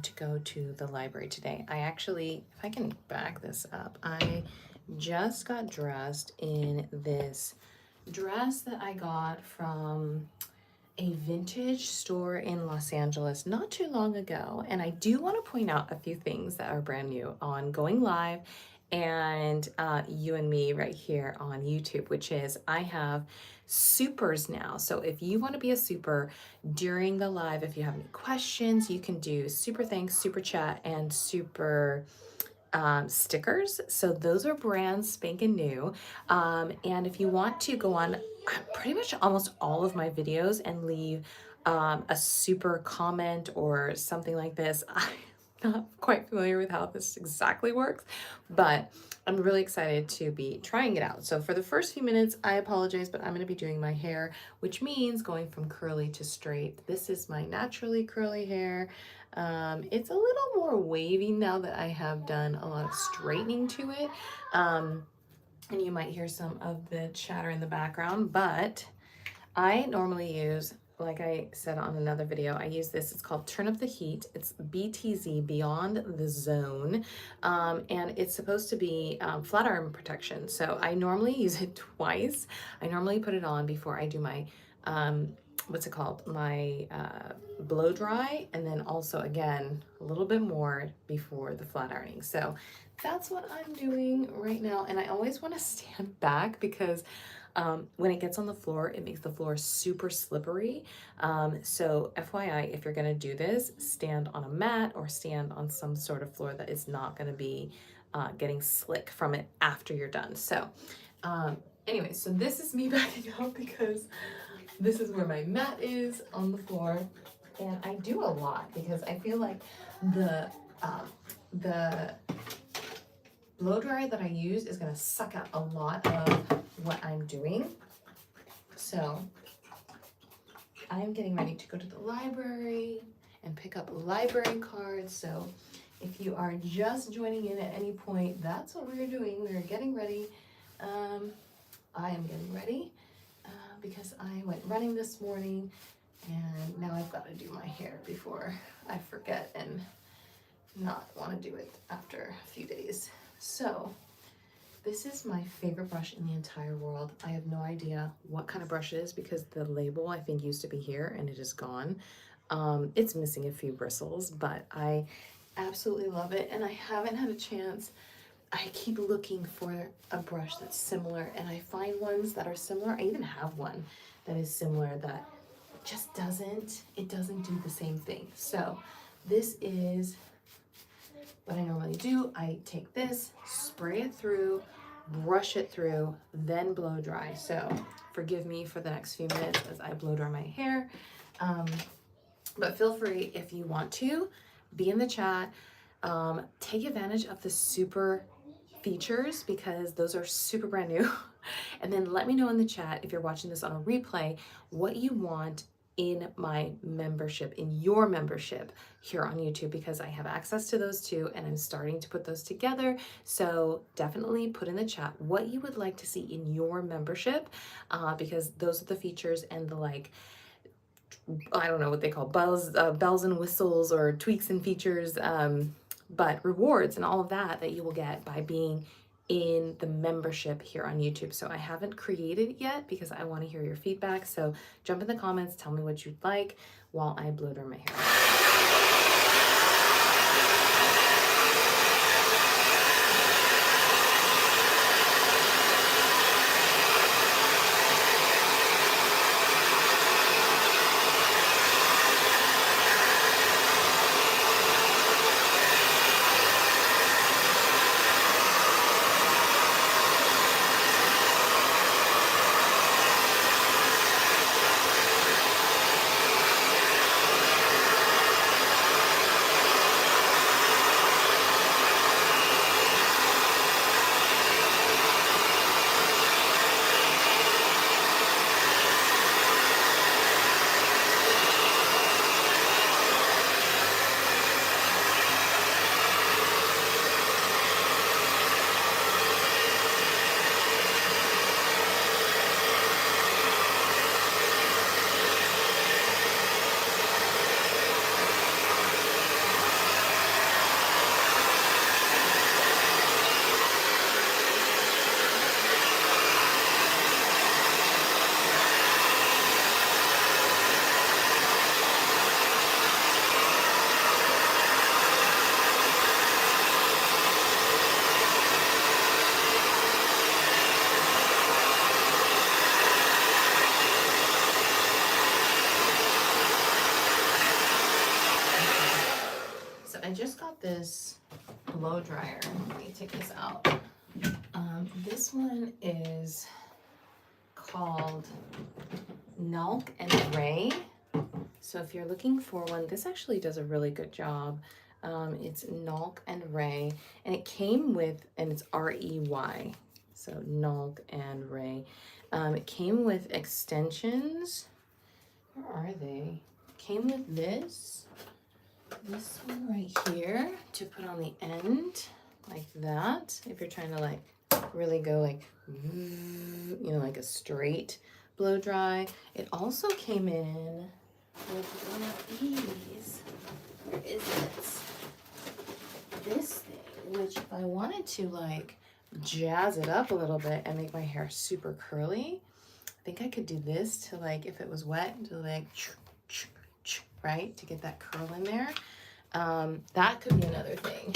to go to the library today. I actually, if I can back this up, I just got dressed in this dress that I got from a vintage store in Los Angeles not too long ago. And I do want to point out a few things that are brand new on Going Live and You and Me right here on YouTube, which is I have supers now. So if you want to be a super during the live, if you have any questions, you can do super thanks, super chat, and super stickers. So those are brand spanking new. And if you want to go on pretty much almost all of my videos and leave a super comment or something like this, I'm not quite familiar with how this exactly works, but I'm really excited to be trying it out. So for the first few minutes, I apologize, but I'm going to be doing my hair, which means going from curly to straight. This is my naturally curly hair. It's a little more wavy now that I have done a lot of straightening to it. And you might hear some of the chatter in the background, but I normally use, like I said on another video, I use this, it's called Turn Up the Heat. It's BTZ, Beyond the Zone, and it's supposed to be flat iron protection. So I normally use it twice. I normally put it on before I do my, what's it called, my blow dry, and then also again, a little bit more before the flat ironing. So that's what I'm doing right now. And I always want to stand back because when it gets on the floor, it makes the floor super slippery. So FYI, if you're gonna do this, stand on a mat or stand on some sort of floor that is not gonna be getting slick from it after you're done. So anyway, so this is me backing up because this is where my mat is on the floor. And I do a lot because I feel like the blow dryer that I use is gonna suck out a lot of what I'm doing. So I am getting ready to go to the library and pick up library cards. So if you are just joining in at any point, that's what we're doing. We're getting ready. I am getting ready because I went running this morning and now I've got to do my hair before I forget and not want to do it after a few days. So this is my favorite brush in the entire world. I have no idea what kind of brush it is because the label I think used to be here and it is gone. It's missing a few bristles, but I absolutely love it and I haven't had a chance. I keep looking for a brush that's similar and I find ones that are similar. I even have one that is similar that just doesn't do the same thing. So this is what I normally do. I take this, spray it through, brush it through, then blow dry. So forgive me for the next few minutes as I blow dry my hair. But feel free if you want to be in the chat. Take advantage of the super features because those are super brand new. And then let me know in the chat if you're watching this on a replay, what you want in my membership, in your membership here on YouTube, because I have access to those too and I'm starting to put those together. So definitely put in the chat what you would like to see in your membership, because those are the features and the like, I don't know what they call bells and whistles or tweaks and features, but rewards and all of that that you will get by being in the membership here on YouTube. So I haven't created it yet because I want to hear your feedback. So jump in the comments, tell me what you'd like while I blow dry my hair. I just got this blow dryer. Let me take this out. This one is called Nalk and Ray. So if you're looking for one, this actually does a really good job. It's Nalk and Ray, and it came with, and it's R-E-Y, so Nalk and Ray. It came with extensions. Where are they? It came with this one right here to put on the end, like that. If you're trying to like really go like, you know, like a straight blow dry. It also came in with one of these. Where is it? This thing, which if I wanted to like jazz it up a little bit and make my hair super curly, I think I could do this to like, if it was wet, to like, right, to get that curl in there. That could be another thing.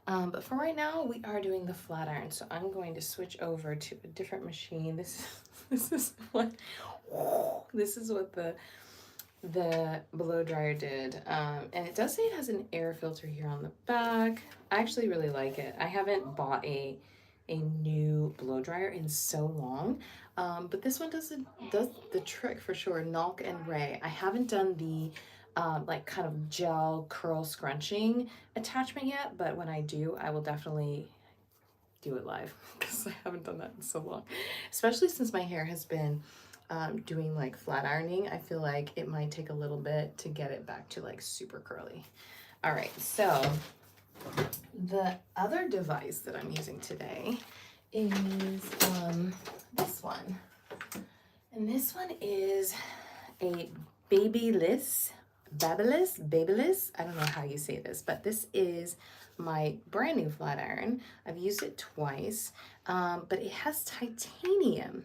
But for right now, we are doing the flat iron. So I'm going to switch over to a different machine. This is what the blow dryer did. And it does say it has an air filter here on the back. I actually really like it. I haven't bought a new blow dryer in so long. But this one does the trick for sure. Nalk and Ray. I haven't done the like kind of gel curl scrunching attachment yet, but when I do, I will definitely do it live because I haven't done that in so long, especially since my hair has been doing like flat ironing. I feel like it might take a little bit to get it back to like super curly. All right, so the other device that I'm using today is this one, and this one is a Babyliss, I don't know how you say this, but this is my brand new flat iron. I've used it twice, but it has titanium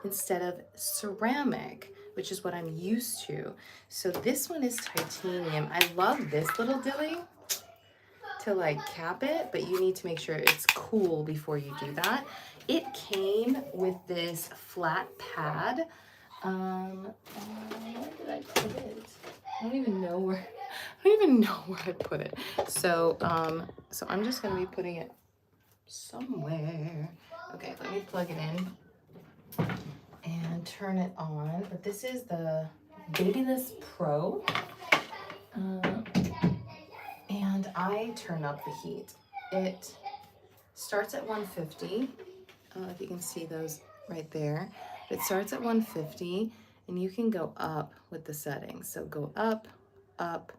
instead of ceramic, which is what I'm used to. So this one is titanium. I love this little dilly to like cap it, but you need to make sure it's cool before you do that. It came with this flat pad. Where did I put it? I don't even know where I put it. So so I'm just gonna be putting it somewhere. Okay, let me plug it in and turn it on. But this is the Babyliss Pro. And I turn up the heat. It starts at 150. If you can see those right there. It starts at 150, and you can go up with the settings. So go up, up,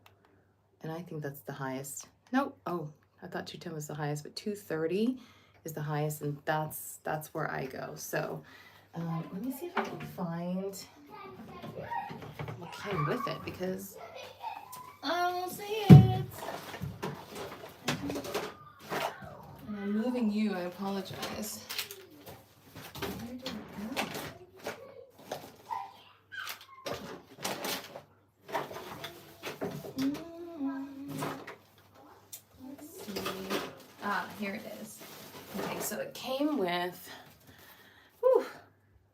and I think that's the highest. Nope. Oh, I thought 210 was the highest, but 230 is the highest, and that's where I go. So let me see if I can find what came with it, because I don't see it. And I'm moving you, I apologize. Where did it go? Let's see. Ah, here it is. Okay, so it came with,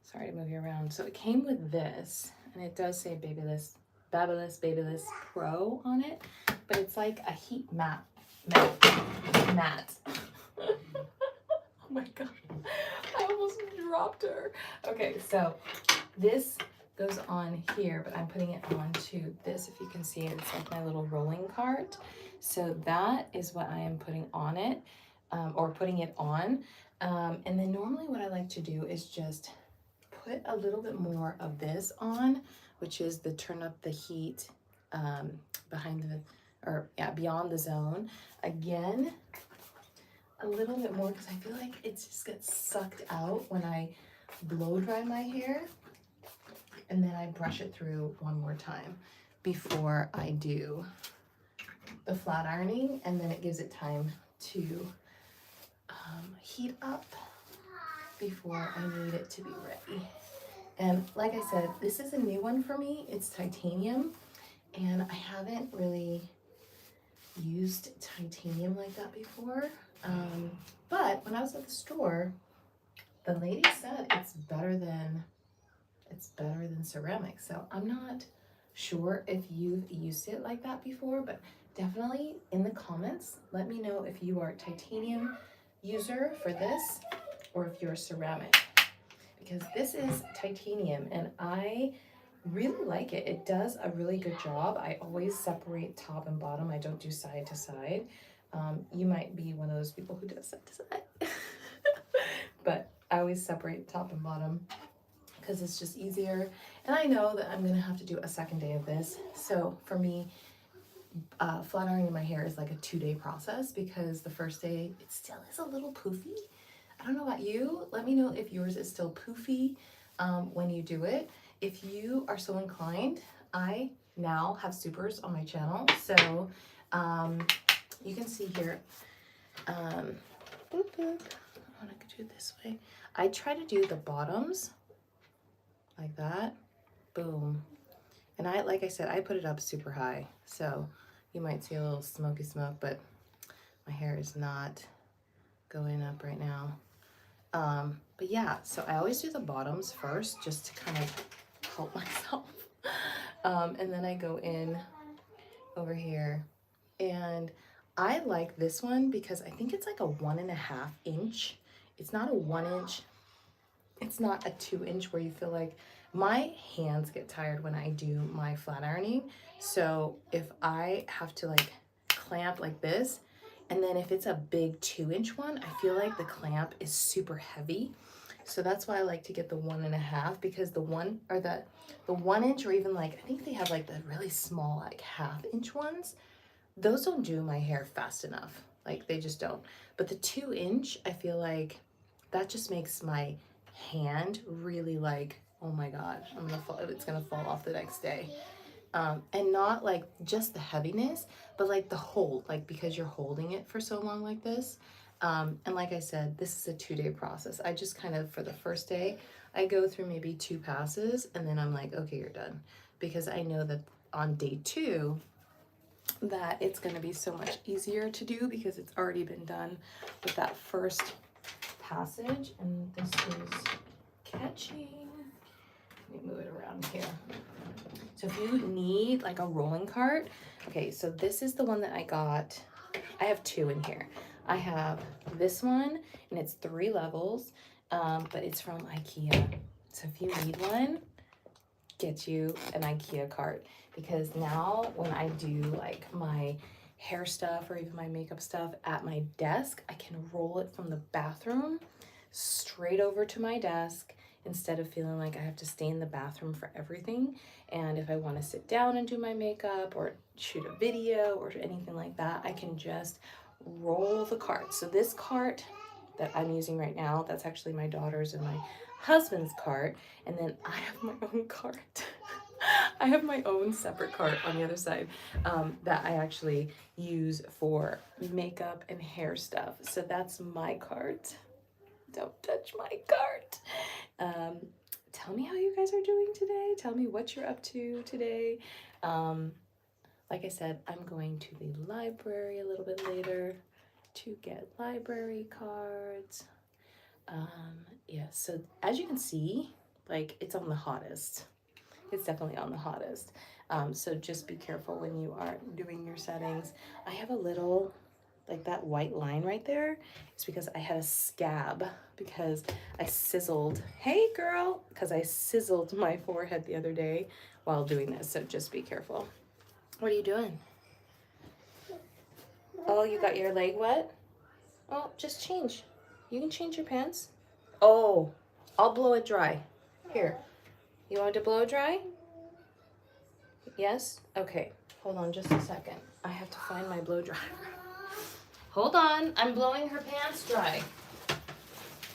sorry to move you around. So it came with this, and it does say Babyliss Pro on it, but it's like a heat mat. Oh my god, I almost dropped her. Okay, so this goes on here, but I'm putting it onto this. If you can see it, it's like my little rolling cart. So that is what I am putting on it, or putting it on. And then normally what I like to do is just put a little bit more of this on, which is the turn up the heat beyond the zone. Again, a little bit more, because I feel like it just gets sucked out when I blow dry my hair, and then I brush it through one more time before I do the flat ironing, and then it gives it time to heat up before I need it to be ready. And like I said, this is a new one for me. It's titanium, and I haven't really used titanium like that before. But when I was at the store, the lady said it's better than ceramic. So I'm not sure if you've used it like that before, but definitely in the comments, let me know if you are a titanium user for this or if you're ceramic, because this is titanium and I really like it. It does a really good job. I always separate top and bottom. I don't do side to side. You might be one of those people who does side to side. But I always separate top and bottom because it's just easier. And I know that I'm going to have to do a second day of this. So for me, flat ironing my hair is like a 2-day process because the first day it still is a little poofy. I don't know about you. Let me know if yours is still poofy when you do it. If you are so inclined, I now have supers on my channel. So you can see here, boop, boop. I want to do it this way. I try to do the bottoms like that. Boom. And like I said, I put it up super high. So you might see a little smoky smoke, but my hair is not going up right now. But yeah, so I always do the bottoms first just to kind of help myself. And then I go in over here, and I like this one because I think it's like a 1.5 inch. It's not a 1 inch. It's not a 2 inch where you feel like my hands get tired when I do my flat ironing. So if I have to like clamp like this, and then if it's a big 2 inch one, I feel like the clamp is super heavy. So that's why I like to get the 1.5, because the 1 inch, or even like, I think they have like the really small, like 1/2 inch ones. Those don't do my hair fast enough. Like they just don't. But the 2 inch, I feel like that just makes my hand really like, oh my God, it's gonna fall off the next day. And not like just the heaviness, but like the hold, like because you're holding it for so long like this. And like I said, this is a 2-day process. I just kind of, for the first day, I go through maybe 2 passes and then I'm like, okay, you're done. Because I know that on day 2, that it's gonna be so much easier to do because it's already been done with that first passage. And this is catching. Let me move it around here. So if you need like a rolling cart, okay, so this is the one that I got. I have 2 in here. I have this one, and it's 3 levels, but it's from IKEA. So if you need one, get you an IKEA cart, because now when I do like my hair stuff or even my makeup stuff at my desk, I can roll it from the bathroom straight over to my desk instead of feeling like I have to stay in the bathroom for everything. And if I want to sit down and do my makeup or shoot a video or anything like that, I can just roll the cart. So this cart that I'm using right now, that's actually my daughter's and my husband's cart. And then I have my own cart. I have my own separate cart on the other side that I actually use for makeup and hair stuff. So that's my cart. Don't touch my cart. Tell me how you guys are doing today. Tell me what you're up to today. Like I said, I'm going to the library a little bit later to get library cards. Yeah, so as you can see, like it's on the hottest. It's definitely on the hottest. So just be careful when you are doing your settings. I have a little, like that white line right there. It's because I had a scab because I sizzled. Hey girl, because I sizzled my forehead the other day while doing this. So just be careful. What are you doing? Oh, you got your leg wet? Oh, just change. You can change your pants. Oh, I'll blow it dry. Here. You want to blow it dry? Yes? Okay. Hold on just a second. I have to find my blow dryer. Hold on. I'm blowing her pants dry.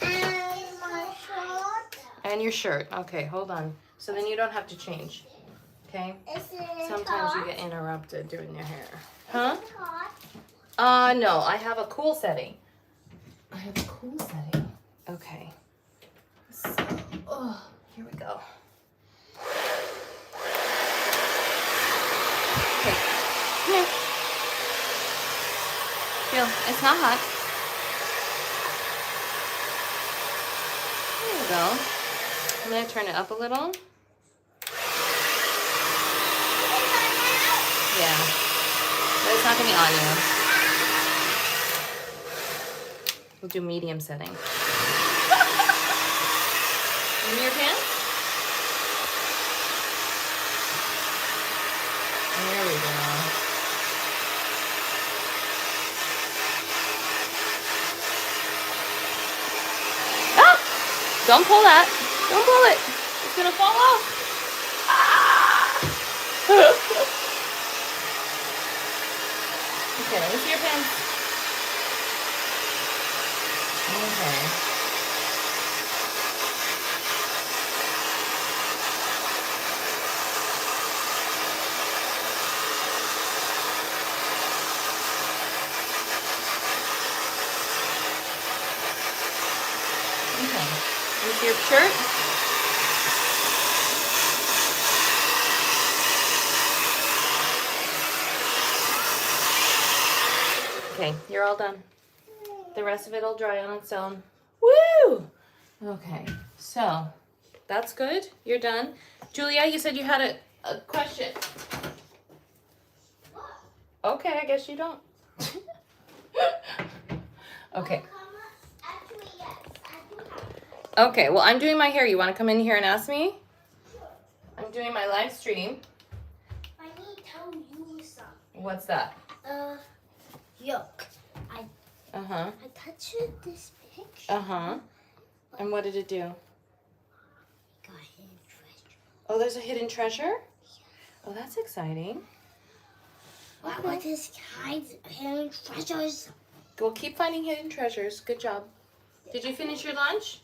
And my shirt. And your shirt. Okay, hold on. So then you don't have to change. Okay? Sometimes you get interrupted doing your hair. Huh? No. I have a cool setting. I have a cool setting. Okay. So, here we go. Okay. Come here. Feel, it's not hot. There you go. I'm going to turn it up a little. Yeah. But it's not going to be on you. We'll do medium setting. In your pants? There we go. Ah! Don't pull that. Don't pull it. It's going to fall off. Ah! Okay, let me see your pants. Okay. Okay. With your shirt. Okay, you're all done. The rest of it will dry on its own. Woo! Okay, so that's good. You're done. Julia, you said you had a question. Okay, I guess you don't. Okay. Okay, well, I'm doing my hair. You want to come in here and ask me? I'm doing my live stream. I need to tell you something. What's that? Look. Uh-huh. I touched this picture. Uh-huh. And what did it do? Got hidden treasure. Oh, there's a hidden treasure? Oh, that's exciting. What was this guy's hidden treasures? We'll keep finding hidden treasures. Good job. Did you finish your lunch?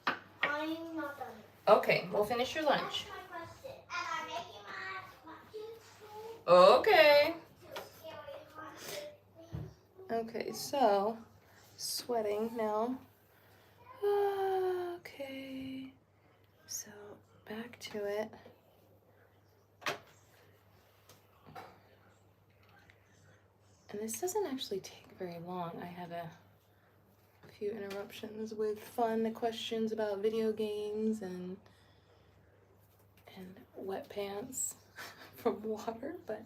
I'm not done. Okay, we'll finish your lunch. That's my question. And I'm making my questions too. Okay. So scary. Okay, so sweating now. Okay. So back to it. And this doesn't actually take very long. I had a few interruptions with fun questions about video games and wet pants from water, but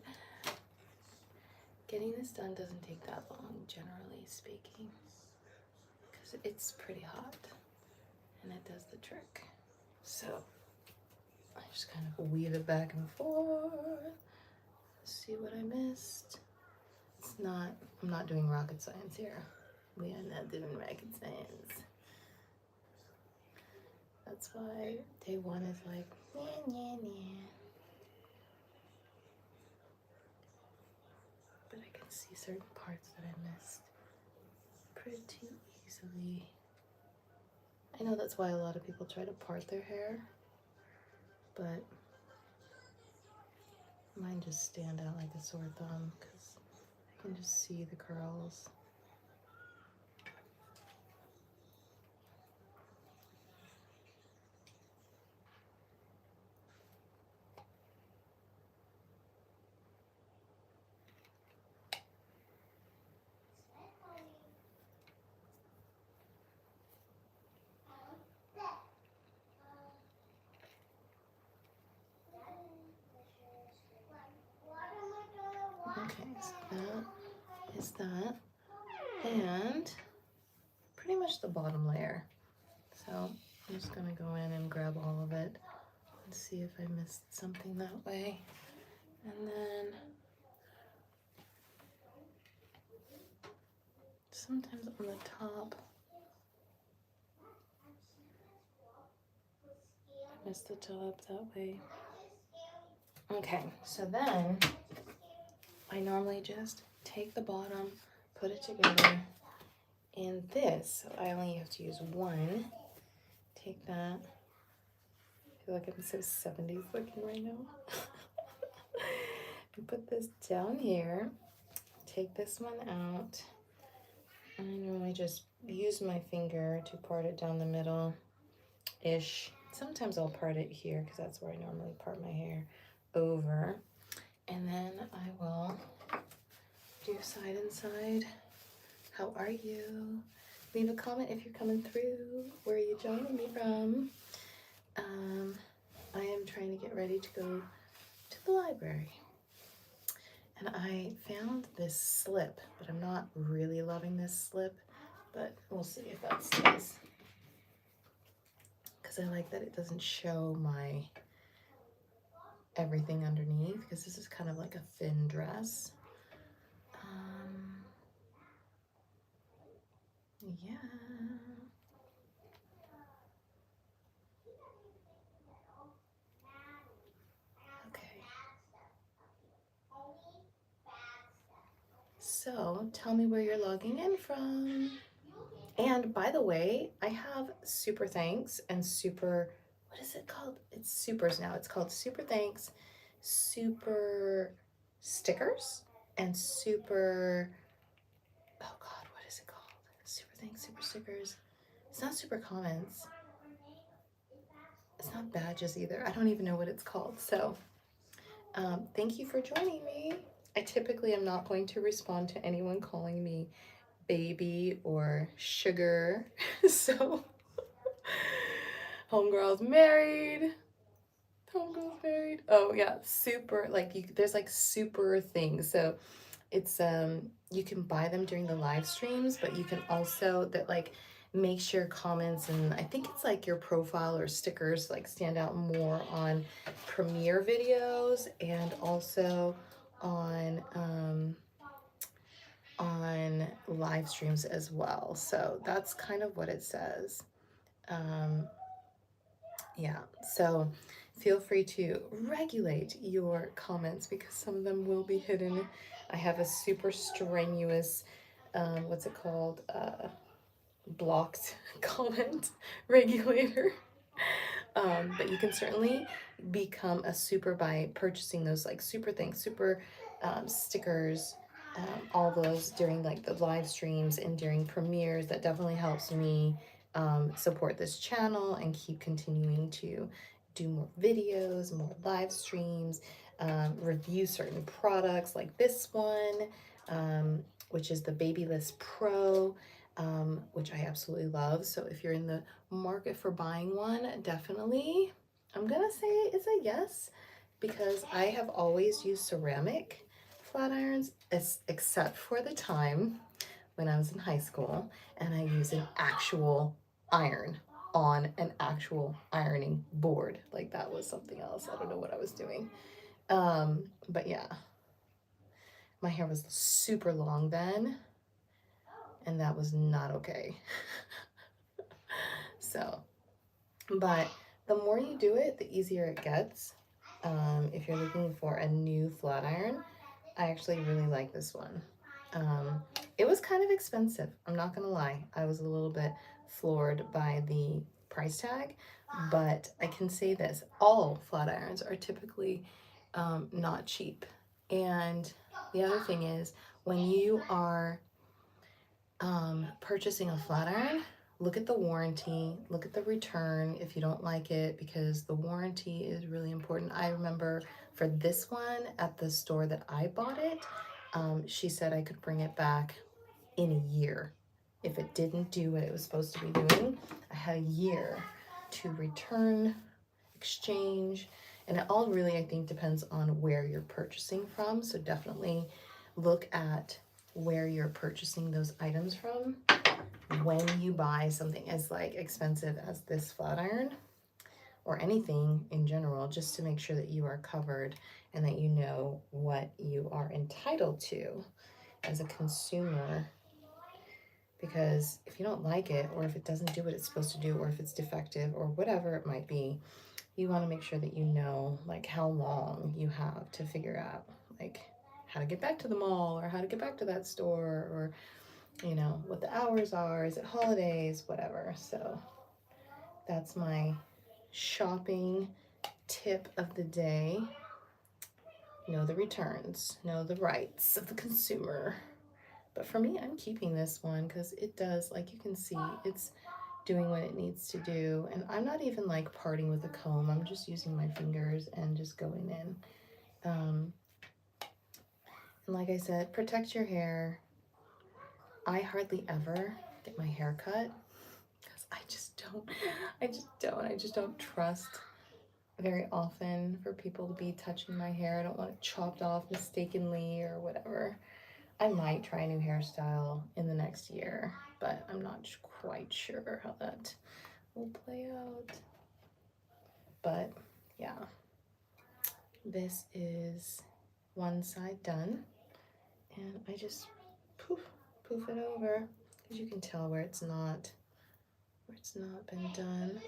getting this done doesn't take that long, generally speaking, because it's pretty hot and it does the trick. So I just kind of weave it back and forth. See what I missed. I'm not doing rocket science here. We are not doing rocket science. That's why day one is like, nah, nah, nah. But I can see certain parts that I missed pretty easily. I know that's why a lot of people try to part their hair, but mine just stand out like a sore thumb because I can just see the curls. Okay, so that is that, and pretty much the bottom layer. So I'm just gonna go in and grab all of it and see if I missed something that way. And then sometimes on the top, I miss the top that way. Okay, so then I normally just take the bottom, put it together in this. So I only have to use one. Take that. I feel like I'm so 70s looking right now. And put this down here. Take this one out. And I normally just use my finger to part it down the middle-ish. Sometimes I'll part it here because that's where I normally part my hair over. And then I will do side and side. How are you? Leave a comment if you're coming through. Where are you joining me from? I am trying to get ready to go to the library. And I found this slip, but I'm not really loving this slip, but we'll see if that stays. Because I like that it doesn't show my everything underneath, because this is kind of like a thin dress. Yeah. Okay. So tell me where you're logging in from. And by the way, I have super thanks and super, what is it called? It's supers now. It's called super thanks, super stickers, and super, oh God, what is it called? Super thanks, super stickers. It's not super comments. It's not badges either. I don't even know what it's called. So thank you for joining me. I typically am not going to respond to anyone calling me baby or sugar. So homegirl's married. Homegirl's married. Oh yeah, super, like there's like super things. So it's you can buy them during the live streams, but you can also that like makes your comments, and I think it's like your profile or stickers like stand out more on premiere videos and also on live streams as well. So that's kind of what it says. Yeah, so feel free to regulate your comments because some of them will be hidden. I have a super strenuous, what's it called? Blocked comment regulator. But you can certainly become a super by purchasing those like super things, super stickers, all those during like the live streams and during premieres. That definitely helps me support this channel and keep continuing to do more videos, more live streams, review certain products like this one, which is the Babyless Pro, which I absolutely love. So if you're in the market for buying one, definitely, I'm gonna say it's a yes, because I have always used ceramic flat irons, except for the time when I was in high school and I used an actual iron on an actual ironing board. Like that was something else. I don't know what I was doing. But yeah, my hair was super long then, and that was not okay. So, but the more you do it, the easier it gets. If you're looking for a new flat iron, I actually really like this one. It was kind of expensive, I'm not gonna lie. I was a little bit floored by the price tag, but I can say this, all flat irons are typically not cheap. And the other thing is, when you are purchasing a flat iron, look at the warranty, look at the return if you don't like it, because the warranty is really important. I remember for this one at the store that I bought it, she said I could bring it back in a year if it didn't do what it was supposed to be doing. I had a year to return, exchange, and it all really, I think, depends on where you're purchasing from. So definitely look at where you're purchasing those items from when you buy something as like expensive as this flat iron or anything in general, just to make sure that you are covered and that you know what you are entitled to as a consumer. Because if you don't like it, or if it doesn't do what it's supposed to do, or if it's defective or whatever it might be, you want to make sure that you know like how long you have to figure out like how to get back to the mall or how to get back to that store, or you know what the hours are, is it holidays, whatever. So that's my shopping tip of the day. Know the returns, know the rights of the consumer. But for me, I'm keeping this one because it does, like you can see, it's doing what it needs to do. And I'm not even like parting with a comb. I'm just using my fingers and just going in. And like I said, protect your hair. I hardly ever get my hair cut because I just don't trust very often for people to be touching my hair. I don't want it chopped off mistakenly or whatever. I might try a new hairstyle in the next year, but I'm not quite sure how that will play out. But yeah, this is one side done, and I just poof it over, because you can tell where it's not been done.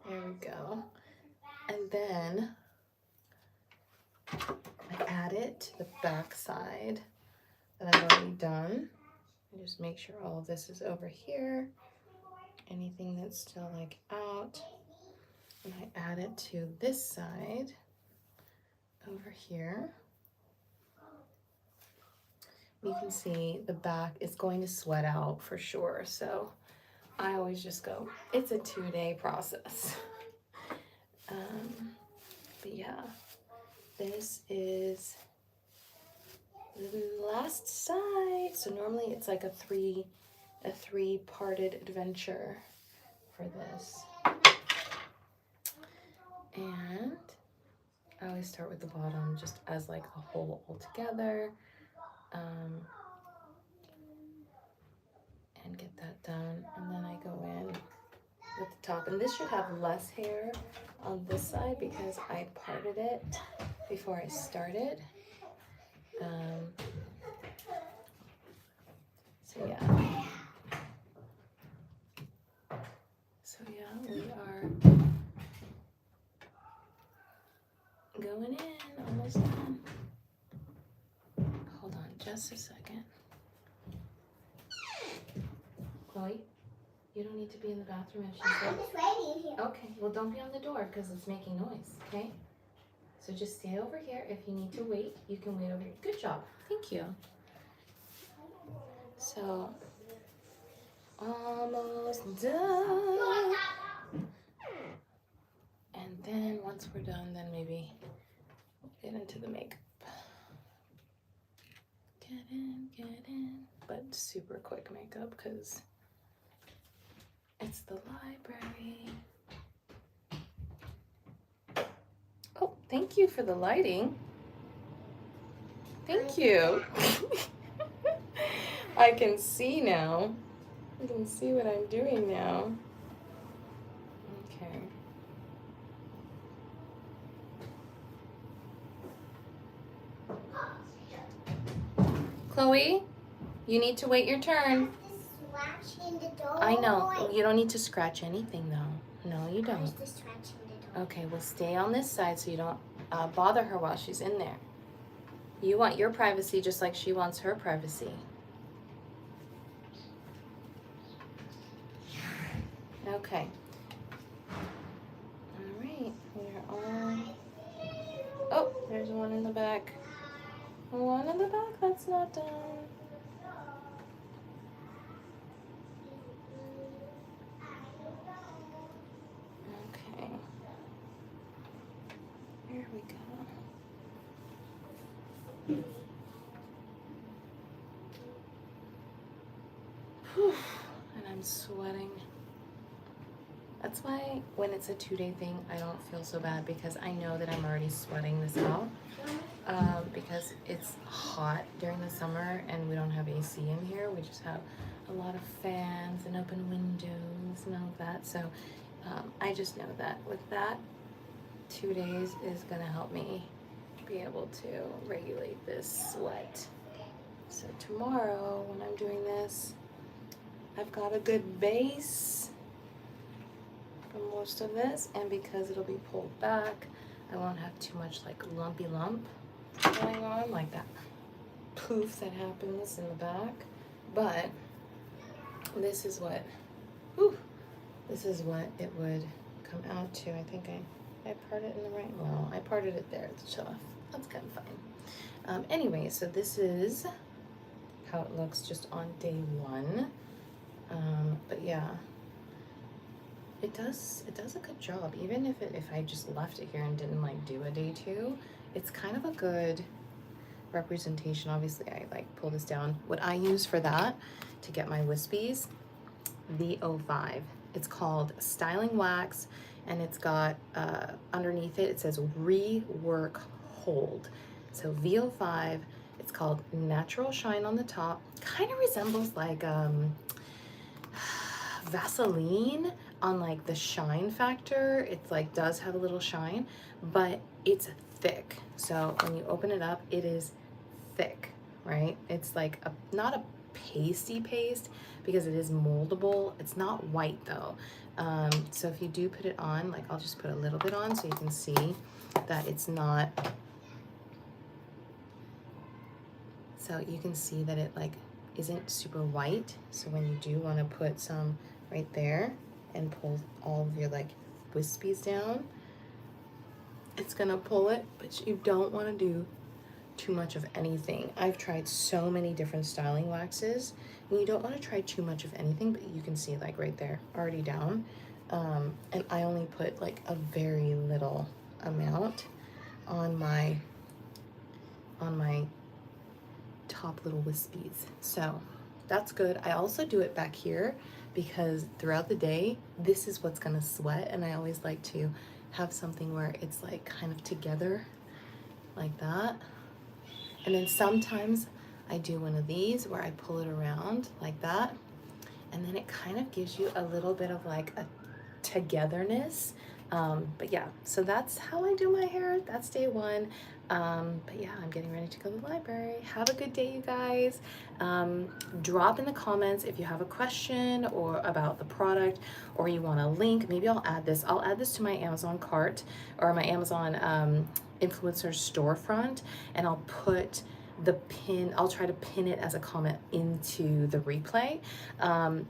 There we go. And then I add it to the back side that I've already done. I just make sure all of this is over here. Anything that's still like out, and I add it to this side over here. You can see the back is going to sweat out for sure, so I always just go, it's a 2-day process. But yeah, this is the last side. So normally it's like a three-parted adventure for this. And I always start with the bottom just as like a whole all together. And get that done, and then I go in with the top, and this should have less hair on this side because I parted it before I started. So yeah, we are going in, almost done. Hold on just a second. Chloe, you don't need to be in the bathroom if she's there. I'm just waiting here. Okay, well don't be on the door because it's making noise, okay? So just stay over here. If you need to wait, you can wait over here. Good job. Thank you. So, almost done. And then once we're done, then maybe we'll get into the makeup. Get in. But super quick makeup because it's the library. Oh, thank you for the lighting. Thank you. I can see now. I can see what I'm doing now. Okay. Chloe, you need to wait your turn. I know. You don't need to scratch anything though. No, you don't. Okay, well stay on this side so you don't bother her while she's in there. You want your privacy just like she wants her privacy. Okay. All right, we're on. Oh, there's one in the back. One in the back that's not done. Okay. There we go. Whew. And I'm sweating. That's why when it's a 2-day thing, I don't feel so bad because I know that I'm already sweating this out. Because it's hot during the summer and we don't have AC in here. We just have a lot of fans and open windows and all of that. So I just know that with that, 2 days is gonna help me be able to regulate this sweat. So tomorrow when I'm doing this, I've got a good base for most of this, and because it'll be pulled back, I won't have too much like lumpy lump going on, like that poof that happens in the back. But this is what, this is what it would come out to. I think I parted it in the right, well, I parted it there at the shelf. That's kind of fine. Anyway, so this is how it looks just on day 1. But yeah, it does a good job. Even if I just left it here and didn't like do a day 2, it's kind of a good representation. Obviously I like pull this down. What I use for that to get my wispies, the 05. It's called Styling Wax. and it's got underneath it, it says rework hold. So VO5, it's called Natural Shine on the top. Kind of resembles like Vaseline on like the shine factor. It's like does have a little shine, but it's thick. So when you open it up, it is thick, right? It's like a not a pasty paste because it is moldable. It's not white though. So if you do put it on, like I'll just put a little bit on so you can see that it's not, so you can see that it like isn't super white. So when you do want to put some right there and pull all of your like wispies down, it's gonna pull it, but you don't want to do too much of anything. I've tried so many different styling waxes, and you don't want to try too much of anything, but you can see like right there already down. And I only put like a very little amount on my top little wispies, so that's good. I also do it back here because throughout the day this is what's gonna sweat, and I always like to have something where it's like kind of together like that. And then sometimes I do one of these where I pull it around like that, and then it kind of gives you a little bit of like a togetherness. But yeah, so that's how I do my hair. That's day one. But yeah, I'm getting ready to go to the library. Have a good day, you guys. Drop in the comments if you have a question or about the product, or you want a link. Maybe I'll add this. I'll add this to my Amazon cart or my Amazon influencer storefront, and I'll put the pin, I'll try to pin it as a comment into the replay.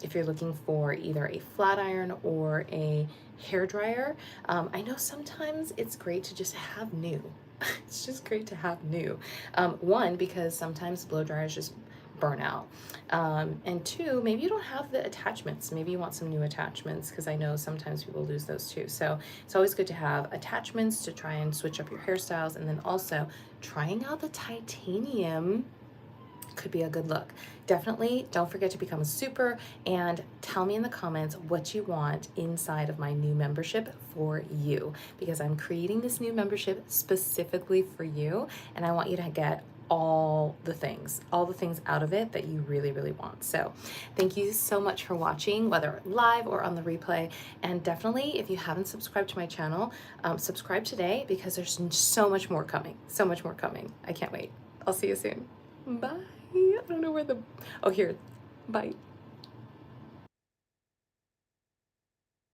If you're looking for either a flat iron or a hair dryer, I know sometimes it's great to just have new. It's just great to have new. One, because sometimes blow dryers just burn out. And two, maybe you don't have the attachments. Maybe you want some new attachments, because I know sometimes people lose those too. So it's always good to have attachments to try and switch up your hairstyles. And then also trying out the titanium could be a good look. Definitely don't forget to become a super, and tell me in the comments what you want inside of my new membership for you, because I'm creating this new membership specifically for you, and I want you to get all the things out of it that you really, really want. So thank you so much for watching, whether live or on the replay. And definitely, if you haven't subscribed to my channel, subscribe today, because there's so much more coming. So much more coming. I can't wait. I'll see you soon. Bye. I don't know where the, oh, here. Bye.